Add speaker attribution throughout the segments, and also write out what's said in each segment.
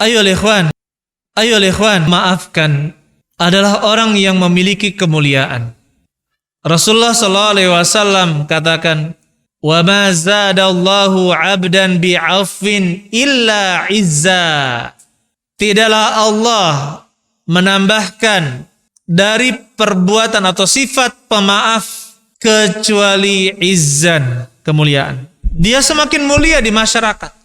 Speaker 1: Ayo ikhwan, maafkan adalah orang yang memiliki kemuliaan. Rasulullah SAW katakan, "Wa ma zadallahu 'abdan bi'afwin illa 'izza." Tidaklah Allah menambahkan dari perbuatan atau sifat pemaaf kecuali izzan, kemuliaan. Dia semakin mulia di masyarakat.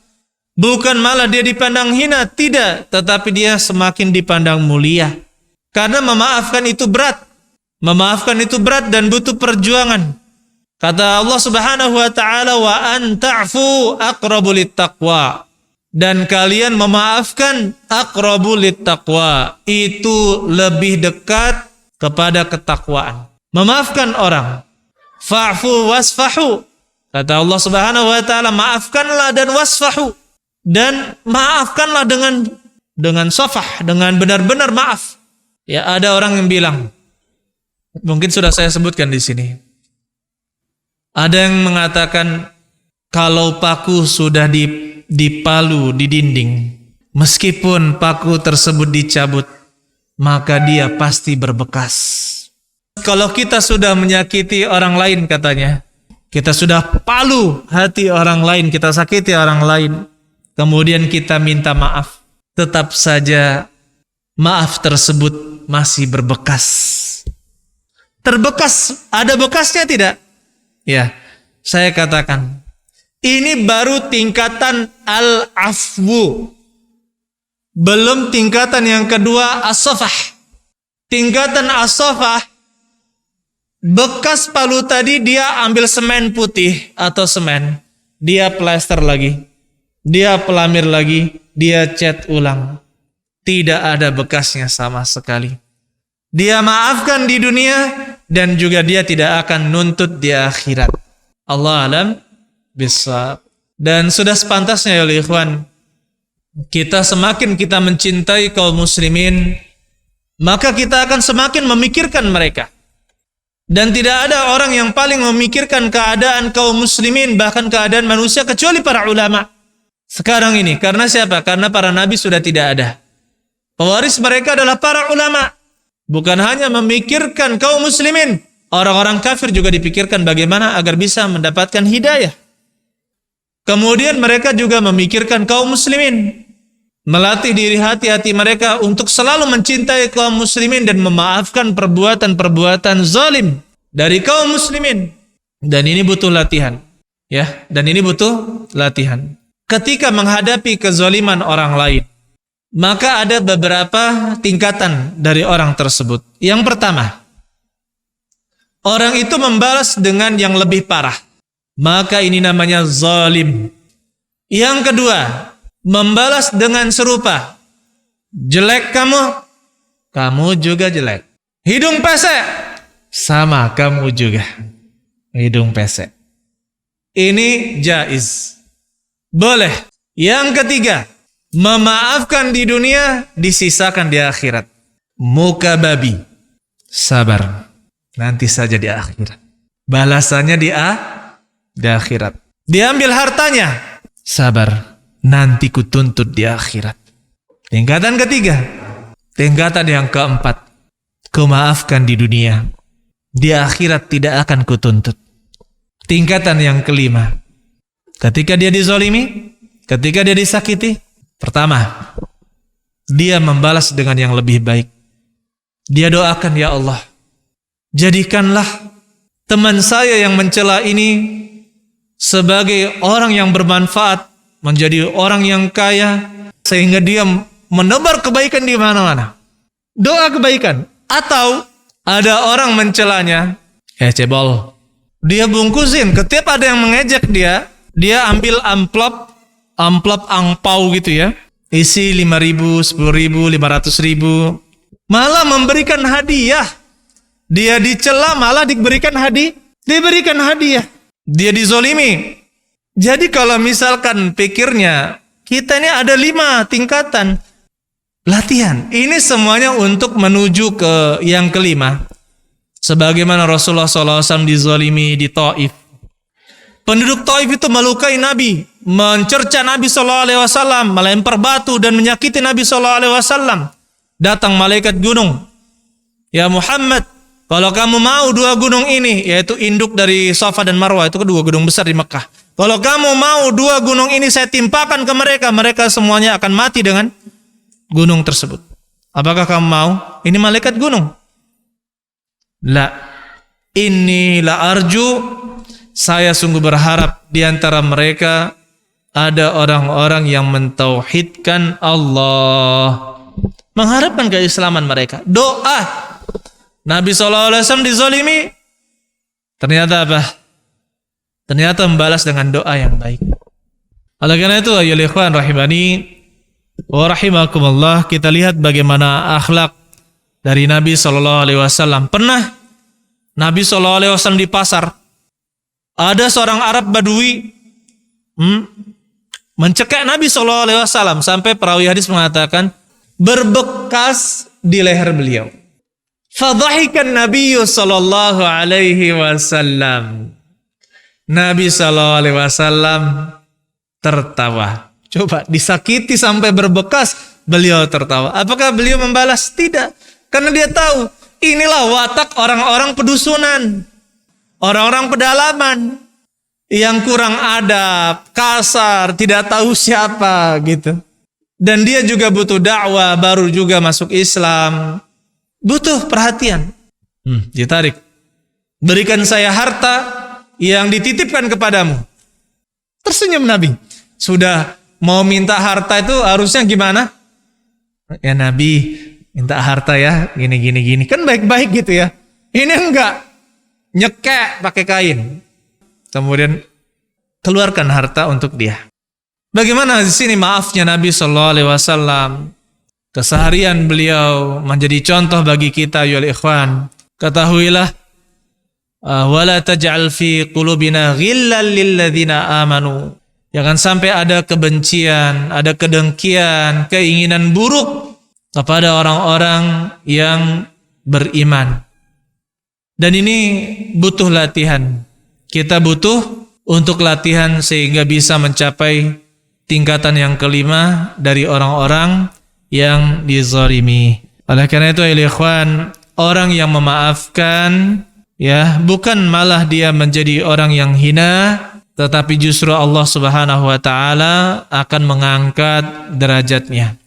Speaker 1: Bukan malah dia dipandang hina, tidak, tetapi dia semakin dipandang mulia. Karena memaafkan itu berat. Memaafkan itu berat dan butuh perjuangan. Kata Allah Subhanahu wa taala, "Wa an ta'fu aqrabu littaqwa." Dan kalian memaafkan aqrabu littaqwa, itu lebih dekat kepada ketakwaan. Memaafkan orang. Fa'fu wasfahu. Kata Allah Subhanahu wa taala, maafkanlah dan wasfahu. Dan maafkanlah dengan safah, dengan benar-benar maaf. Ya, ada orang yang bilang, mungkin sudah saya sebutkan di sini. Ada yang mengatakan kalau paku sudah dipalu di dinding, meskipun paku tersebut dicabut, maka dia pasti berbekas. Kalau kita sudah menyakiti orang lain, katanya, kita sudah palu hati orang lain, kita sakiti orang lain, kemudian kita minta maaf, tetap saja maaf tersebut masih berbekas. Terbekas, ada bekasnya tidak? Ya, saya katakan, ini baru tingkatan al-afwu. Belum tingkatan yang kedua, as-safah. Tingkatan as-safah, bekas palu tadi dia ambil semen putih atau semen, dia plester lagi. Dia pelamir lagi, dia cat ulang. Tidak ada bekasnya sama sekali. Dia maafkan di dunia dan juga dia tidak akan nuntut di akhirat. Allah alam bisawab. Dan sudah sepantasnya ya ikhwan, semakin kita mencintai kaum muslimin, maka kita akan semakin memikirkan mereka. Dan tidak ada orang yang paling memikirkan keadaan kaum muslimin, bahkan keadaan manusia, kecuali para ulama. Sekarang ini, karena siapa? Karena para nabi sudah tidak ada. Pewaris mereka adalah para ulama. Bukan hanya memikirkan kaum muslimin, orang-orang kafir juga dipikirkan bagaimana agar bisa mendapatkan hidayah. Kemudian mereka juga memikirkan kaum muslimin, melatih diri hati-hati mereka untuk selalu mencintai kaum muslimin dan memaafkan perbuatan-perbuatan zalim dari kaum muslimin. Dan ini butuh latihan, ya. Dan ini butuh latihan. Ketika menghadapi kezaliman orang lain, maka ada beberapa tingkatan dari orang tersebut. Yang pertama, orang itu membalas dengan yang lebih parah, maka ini namanya zalim. Yang kedua, membalas dengan serupa. Jelek kamu juga jelek. Hidung pesek, sama kamu juga hidung pesek. Ini jaiz, boleh. Yang ketiga, memaafkan di dunia, disisakan di akhirat. Muka babi, sabar, nanti saja di akhirat. Balasannya di akhirat. Diambil hartanya, sabar, nanti ku tuntut di akhirat. Tingkatan ketiga. Tingkatan yang keempat, ku maafkan di dunia, di akhirat tidak akan ku tuntut. Tingkatan yang kelima, ketika dia dizalimi, ketika dia disakiti, pertama, dia membalas dengan yang lebih baik. Dia doakan, ya Allah, jadikanlah teman saya yang mencela ini sebagai orang yang bermanfaat, menjadi orang yang kaya, sehingga dia menebar kebaikan di mana-mana. Doa kebaikan. Atau ada orang mencelanya, cebol, dia bungkusin. Setiap ada yang mengejek dia ambil amplop angpau gitu ya, isi 5.000, 10.000, 500.000, malah memberikan hadiah. Dia dicela malah diberikan hadiah. Dia dizolimi. Jadi kalau misalkan pikirnya kita ini ada 5 tingkatan, latihan. Ini semuanya untuk menuju ke yang kelima. Sebagaimana Rasulullah SAW dizolimi di Taif. Penduduk Taif itu melukai Nabi, mencerca Nabi SAW, melempar batu dan menyakiti Nabi SAW. Datang malaikat gunung. Ya Muhammad, kalau kamu mau dua gunung ini, yaitu induk dari Safa dan Marwah, itu kedua gunung besar di Mekah. Kalau kamu mau dua gunung ini saya timpakan ke mereka, mereka semuanya akan mati dengan gunung tersebut. Apakah kamu mau? Ini malaikat gunung. La, inni la arju, saya sungguh berharap di antara mereka ada orang-orang yang mentauhidkan Allah, mengharapkan keislaman mereka. Doa Nabi SAW dizalimi, ternyata apa? Ternyata membalas dengan doa yang baik. Oleh karena itu, ayyuhal ikhwan rahimani wa rahimakumullah, kita lihat bagaimana akhlak dari Nabi SAW. Pernah Nabi SAW di pasar, ada seorang Arab Badui mencekik Nabi SAW sampai perawi hadis mengatakan berbekas di leher beliau. Fadhahikan Nabi sallallahu alaihi wasallam. Nabi sallallahu alaihi wasallam tertawa. Coba, disakiti sampai berbekas, beliau tertawa. Apakah beliau membalas? Tidak. Karena dia tahu inilah watak orang-orang pedusunan, orang-orang pedalaman yang kurang adab, kasar, tidak tahu siapa gitu. Dan dia juga butuh dakwah, baru juga masuk Islam, butuh perhatian. Ditarik. Berikan saya harta yang dititipkan kepadamu. Tersenyum Nabi. Sudah mau minta harta itu harusnya gimana? Ya Nabi, minta harta ya, gini. Kan baik-baik gitu ya. Ini enggak, nyekek pakai kain. Kemudian keluarkan harta untuk dia. Bagaimana di sini maafnya Nabi Sallallahu Alaihi Wasallam? Keseharian beliau menjadi contoh bagi kita, ya ikhwan. Ketahuilah, wala taj'al fi qulubina ghillan lil ladzina amanu. Jangan sampai ada kebencian, ada kedengkian, keinginan buruk kepada orang-orang yang beriman. Dan ini butuh latihan. Kita butuh untuk latihan sehingga bisa mencapai tingkatan yang kelima dari orang-orang yang dizalimi. Oleh karena itu, ya ikhwan, orang yang memaafkan, ya, bukan malah dia menjadi orang yang hina, tetapi justru Allah Subhanahu wa taala akan mengangkat derajatnya.